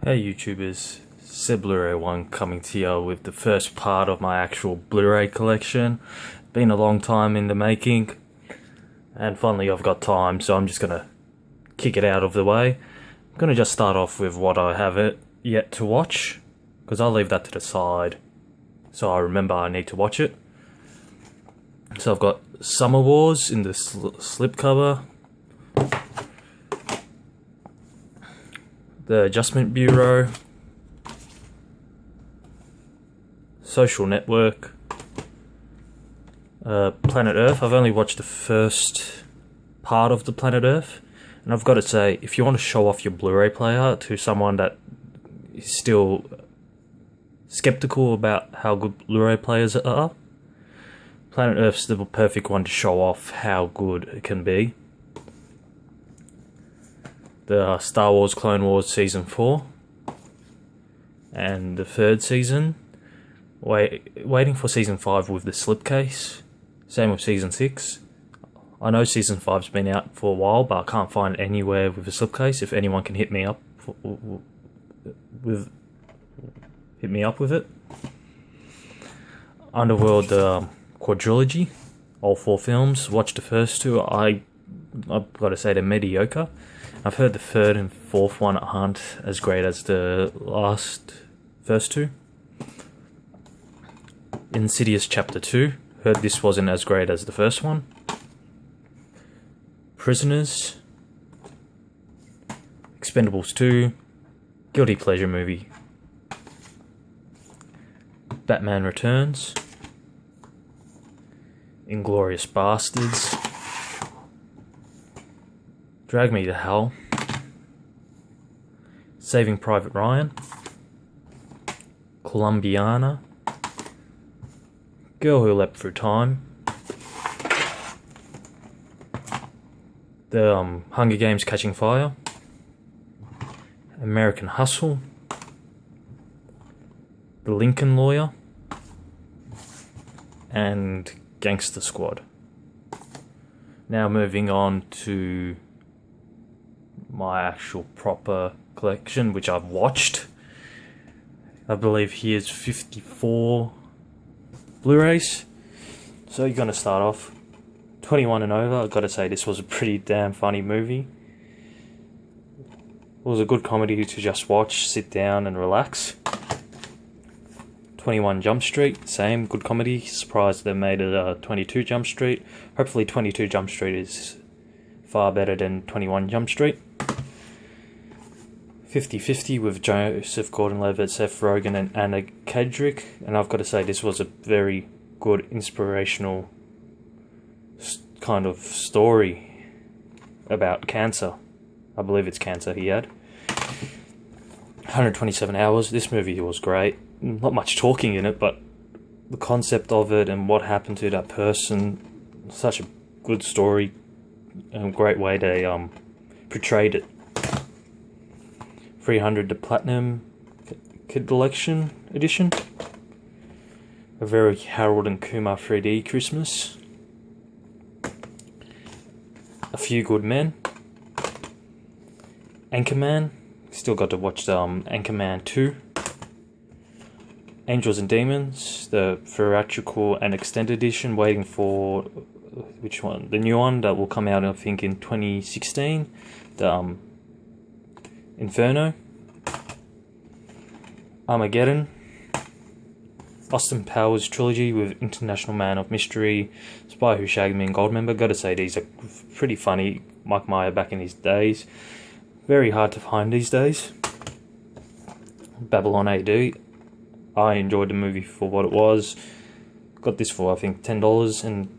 Hey YouTubers, Seb Blu-ray 1 coming to you with the first part of my actual Blu-ray collection. Been a long time in the making, and finally I've got time, so I'm just gonna kick it out of the way. I'm gonna just start off with what I haven't yet to watch, because I'll leave that to the side, so I remember I need to watch it. So I've got Summer Wars in the slipcover, The Adjustment Bureau, Social Network, Planet Earth. I've only watched the first part of the Planet Earth, and I've got to say, if you want to show off your Blu-ray player to someone that is still skeptical about how good Blu-ray players are, Planet Earth's the perfect one to show off how good it can be. The Star Wars Clone Wars Season 4 and the third season. Waiting for Season 5 with the slipcase. Same with Season 6. I know Season 5's been out for a while, but I can't find it anywhere with a slipcase. If anyone can hit me up with it. Underworld quadrilogy, all 4 films. Watched the first 2. I've got to say they're mediocre. I've heard the 3rd and 4th one aren't as great as the first 2. Insidious Chapter 2. Heard this wasn't as great as the first one. Prisoners. Expendables 2. Guilty pleasure movie. Batman Returns. Inglourious Bastards. Drag Me to Hell. Saving Private Ryan. Columbiana. Girl Who Leapt Through Time. The Hunger Games Catching Fire. American Hustle. The Lincoln Lawyer. And Gangster Squad. Now moving on to my actual proper collection, which I've watched. I believe here's 54 Blu-rays. So you're gonna start off 21 and over. I've got to say this was a pretty damn funny movie. It was a good comedy to just watch, sit down and relax. 21 Jump Street, same good comedy. Surprised they made it 22 Jump Street. Hopefully 22 Jump Street is far better than 21 Jump Street. 50-50 with Joseph Gordon-Levitt, Seth Rogen and Anna Kendrick, and I've got to say this was a very good inspirational kind of story about cancer. I believe it's cancer he had. 127 hours. This movie was great. Not much talking in it, but the concept of it and what happened to that person, such a good story and a great way they portrayed it. 300 the Platinum Collection Edition. A very Harold and Kumar 3D Christmas. A Few Good Men. Anchorman. Still got to watch the Anchorman 2. Angels and Demons, the theatrical and extended edition. Waiting for which one? The new one that will come out, I think, in 2016. The Inferno. Armageddon. Austin Powers trilogy with International Man of Mystery, Spy Who Shagged Me and Goldmember. Gotta say these are pretty funny. Mike Myers back in his days. Very hard to find these days. Babylon AD. I enjoyed the movie for what it was. Got this for I think $10, and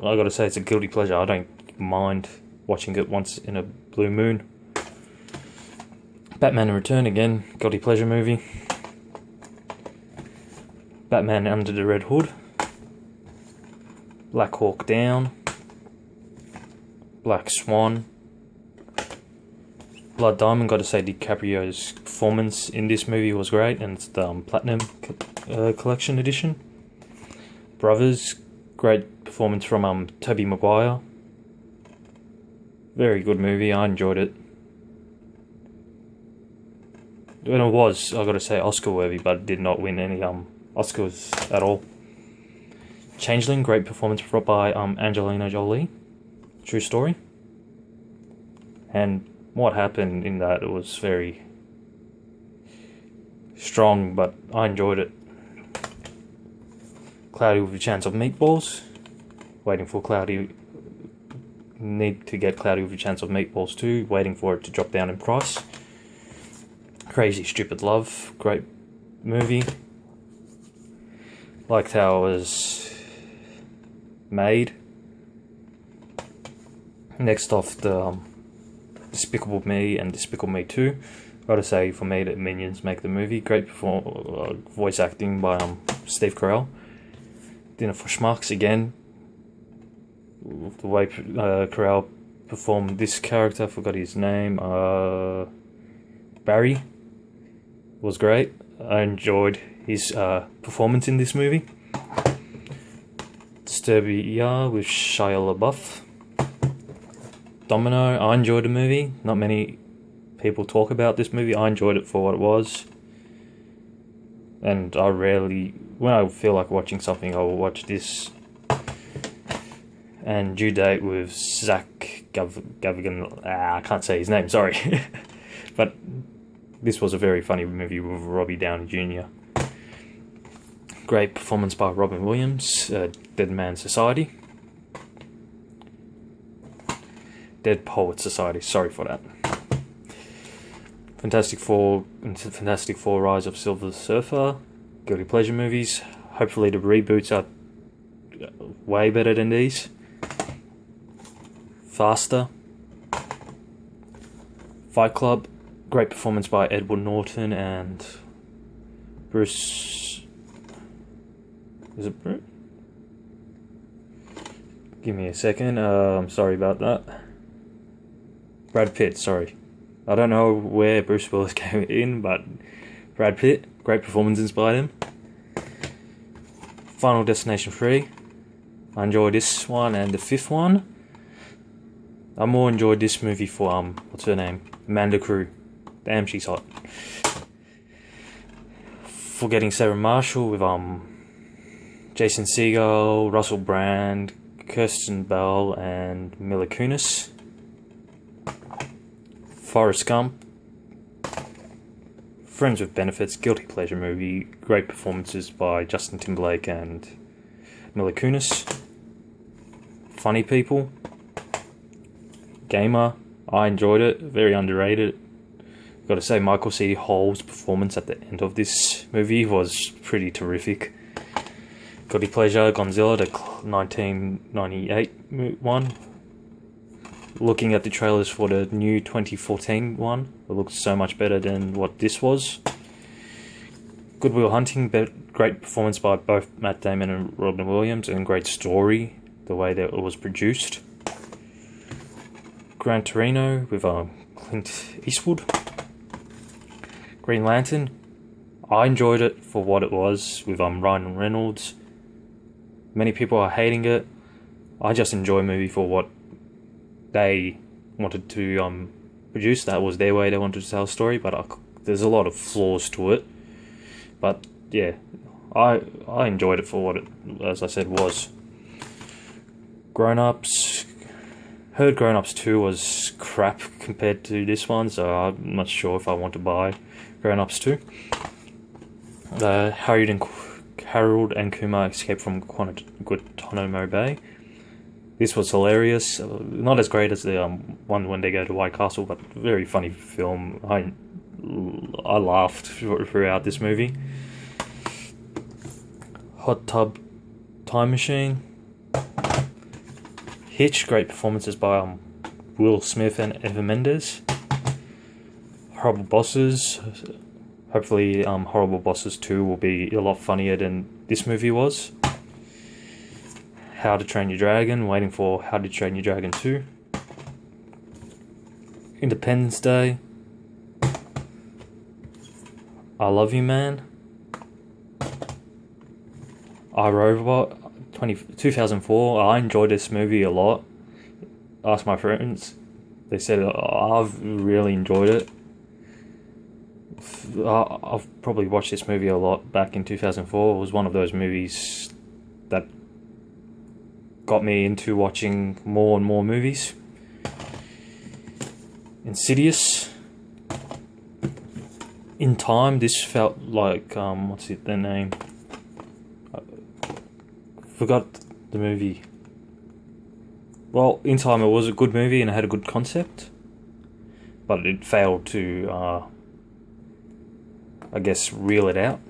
I gotta say it's a guilty pleasure. I don't mind watching it once in a blue moon. Batman Return again, guilty pleasure movie. Batman Under the Red Hood. Black Hawk Down. Black Swan. Blood Diamond. Got to say DiCaprio's performance in this movie was great, and it's the Platinum Collection Edition. Brothers, great performance from Tobey Maguire. Very good movie, I enjoyed it. when it was, I gotta say, Oscar worthy, but did not win any Oscars at all. Changeling, great performance brought by Angelina Jolie. True story. And what happened in that, it was very strong, but I enjoyed it. Cloudy with a Chance of Meatballs. Waiting for Cloudy. Need to get Cloudy with a Chance of Meatballs too. Waiting for it to drop down in price. Crazy Stupid Love. Great movie. Liked how it was made. Next off, the Despicable Me and Despicable Me 2. Gotta say, for me, the Minions make the movie. Great voice acting by Steve Carell. Dinner for Schmucks again. The way Carell performed this character, I forgot his name. Barry was great. I enjoyed his performance in this movie. Disturbia with Shia LaBeouf. Domino, I enjoyed the movie. Not many people talk about this movie. I enjoyed it for what it was. And I rarely, when I feel like watching something, I will watch this. And Due Date with Zach Gavigan. I can't say his name, sorry. But this was a very funny movie with Robbie Downey Jr. Great performance by Robin Williams. Dead Man Society. Dead Poet Society, sorry for that. Fantastic Four and Fantastic Four Rise of Silver Surfer. Guilty pleasure movies. Hopefully the reboots are way better than these. Faster. Fight Club. Great performance by Edward Norton and Bruce. Is it Bruce? Give me a second. I'm sorry about that. Brad Pitt, sorry. I don't know where Bruce Willis came in, but Brad Pitt, great performances by him. Final Destination 3. I enjoyed this one and the fifth one. I more enjoyed this movie for, what's her name? Amanda Crew. Damn, she's hot. Forgetting Sarah Marshall with, Jason Segel, Russell Brand, Kirsten Bell, and Mila Kunis. Forrest Gump. Friends with Benefits, guilty pleasure movie. Great performances by Justin Timberlake and Mila Kunis. Funny People. Gamer. I enjoyed it. Very underrated. Got to say, Michael C. Hall's performance at the end of this movie was pretty terrific. Guilty pleasure, Godzilla, the 1998 one. Looking at the trailers for the new 2014 one, it looks so much better than what this was. Good Will Hunting, great performance by both Matt Damon and Robin Williams, and great story, the way that it was produced. Gran Torino with Clint Eastwood. Green Lantern, I enjoyed it for what it was with Ryan Reynolds. Many people are hating it. I just enjoy a movie for what they wanted to produce. That was their way they wanted to tell a story, but there's a lot of flaws to it. But yeah, I enjoyed it for what it, as I said, was. Grown Ups. Heard Grown Ups 2 was crap compared to this one, so I'm not sure if I want to buy Grown Ups 2. Harold and Kumar Escape from Guantanamo Bay. This was hilarious. Not as great as the one when they go to White Castle, but very funny film. I laughed throughout this movie. Hot Tub Time Machine. Hitch, great performances by Will Smith and Eva Mendes. Horrible Bosses. Hopefully Horrible Bosses 2 will be a lot funnier than this movie was. How to Train Your Dragon, waiting for How to Train Your Dragon 2. Independence Day. I Love You Man. I, Robot 2004. I enjoyed this movie a lot. Asked my friends. They said I've really enjoyed it. I've probably watched this movie a lot back in 2004. It was one of those movies that got me into watching more and more movies. Insidious. In Time, this felt like, what's it, the name? I forgot the movie. Well, In Time, it was a good movie and it had a good concept, but it failed to, I guess, reel it out.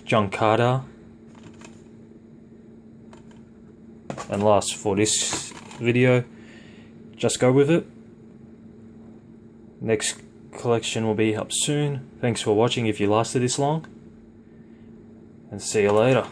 John Carter. And last for this video, Just Go With It. Next collection will be up soon. Thanks for watching if you lasted this long, and see you later.